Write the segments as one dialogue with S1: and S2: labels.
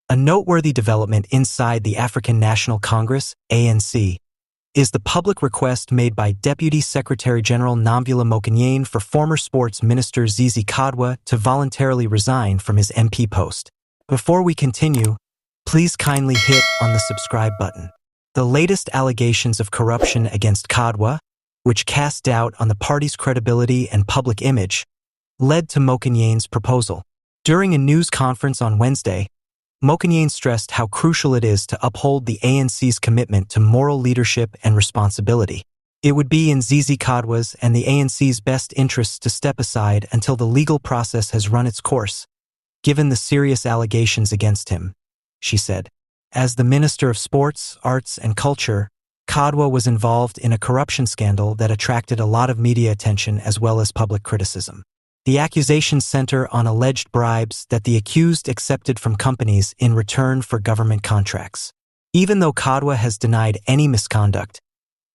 S1: A noteworthy development inside the African National Congress, ANC, is the public request made by Deputy Secretary General Nomvula Mokonyane for former Sports Minister Zizi Kodwa to voluntarily resign from his MP post. Before we continue, please kindly hit on the subscribe button. The latest allegations of corruption against Kodwa, which cast doubt on the party's credibility and public image, led to Mokonyane's proposal. During a news conference on Wednesday, Mokonyane stressed how crucial it is to uphold the ANC's commitment to moral leadership and responsibility. It would be in Zizi Kodwa's and the ANC's best interests to step aside until the legal process has run its course, given the serious allegations against him, she said. As the Minister of Sports, Arts and Culture, Kodwa was involved in a corruption scandal that attracted a lot of media attention as well as public criticism. The accusations center on alleged bribes that the accused accepted from companies in return for government contracts. Even though Kodwa has denied any misconduct,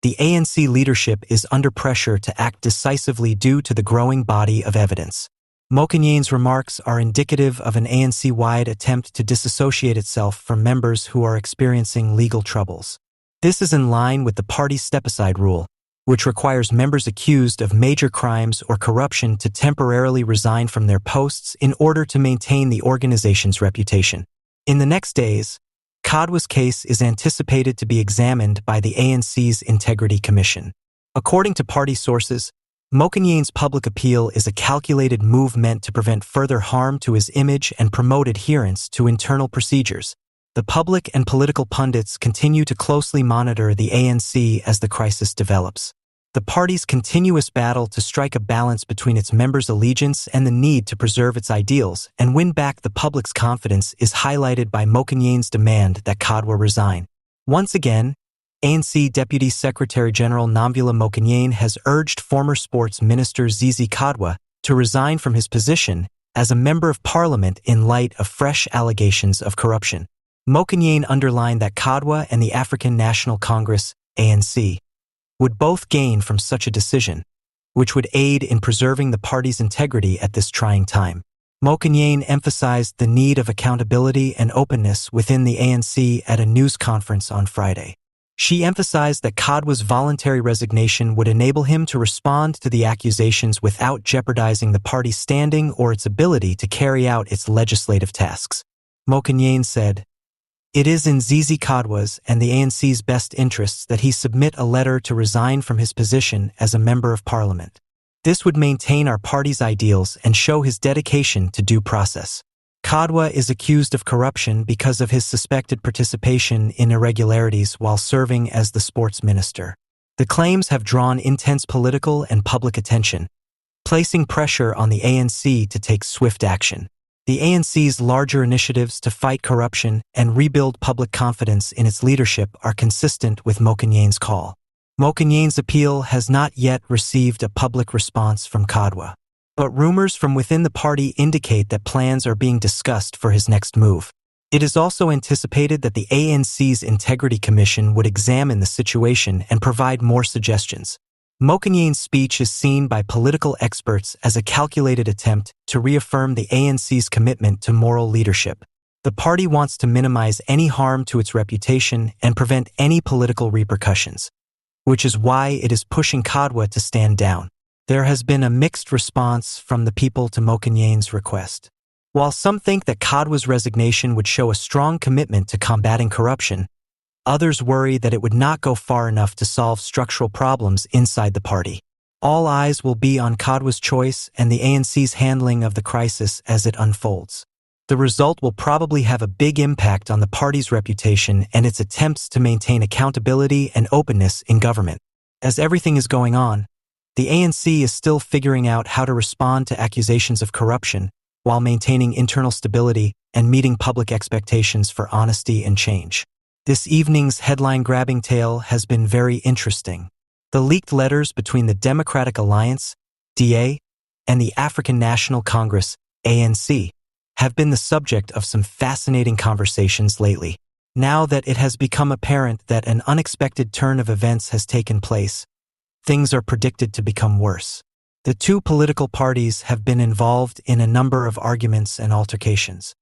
S1: the ANC leadership is under pressure to act decisively due to the growing body of evidence. Mokonyane's remarks are indicative of an ANC-wide attempt to disassociate itself from members who are experiencing legal troubles. This is in line with the party's step-aside rule, which requires members accused of major crimes or corruption to temporarily resign from their posts in order to maintain the organization's reputation. In the next days, Kodwa's case is anticipated to be examined by the ANC's Integrity Commission. According to party sources, Mokonyane's public appeal is a calculated move meant to prevent further harm to his image and promote adherence to internal procedures. The public and political pundits continue to closely monitor the ANC as the crisis develops. The party's continuous battle to strike a balance between its members' allegiance and the need to preserve its ideals and win back the public's confidence is highlighted by Mokonyane's demand that Kodwa resign. Once again, ANC Deputy Secretary General Nomvula Mokonyane has urged former Sports Minister Zizi Kodwa to resign from his position as a member of parliament in light of fresh allegations of corruption. Mokonyane underlined that Kodwa and the African National Congress, ANC, would both gain from such a decision, which would aid in preserving the party's integrity at this trying time. Mokonyane emphasized the need of accountability and openness within the ANC at a news conference on Friday. She emphasized that Kodwa's voluntary resignation would enable him to respond to the accusations without jeopardizing the party's standing or its ability to carry out its legislative tasks. Mokonyane said, "It is in Zizi Kodwa's and the ANC's best interests that he submit a letter to resign from his position as a member of parliament. This would maintain our party's ideals and show his dedication to due process." Kodwa is accused of corruption because of his suspected participation in irregularities while serving as the sports minister. The claims have drawn intense political and public attention, placing pressure on the ANC to take swift action. The ANC's larger initiatives to fight corruption and rebuild public confidence in its leadership are consistent with Mokonyane's call. Mokonyane's appeal has not yet received a public response from Kodwa, but rumors from within the party indicate that plans are being discussed for his next move. It is also anticipated that the ANC's Integrity Commission would examine the situation and provide more suggestions. Mokonyane's speech is seen by political experts as a calculated attempt to reaffirm the ANC's commitment to moral leadership. The party wants to minimize any harm to its reputation and prevent any political repercussions, which is why it is pushing Kodwa to stand down. There has been a mixed response from the people to Mokonyane's request. While some think that Kodwa's resignation would show a strong commitment to combating corruption, others worry that it would not go far enough to solve structural problems inside the party. All eyes will be on Kodwa's choice and the ANC's handling of the crisis as it unfolds. The result will probably have a big impact on the party's reputation and its attempts to maintain accountability and openness in government. As everything is going on, the ANC is still figuring out how to respond to accusations of corruption while maintaining internal stability and meeting public expectations for honesty and change. This evening's headline-grabbing tale has been very interesting. The leaked letters between the Democratic Alliance, DA, and the African National Congress, ANC, have been the subject of some fascinating conversations lately. Now that it has become apparent that an unexpected turn of events has taken place, things are predicted to become worse. The two political parties have been involved in a number of arguments and altercations.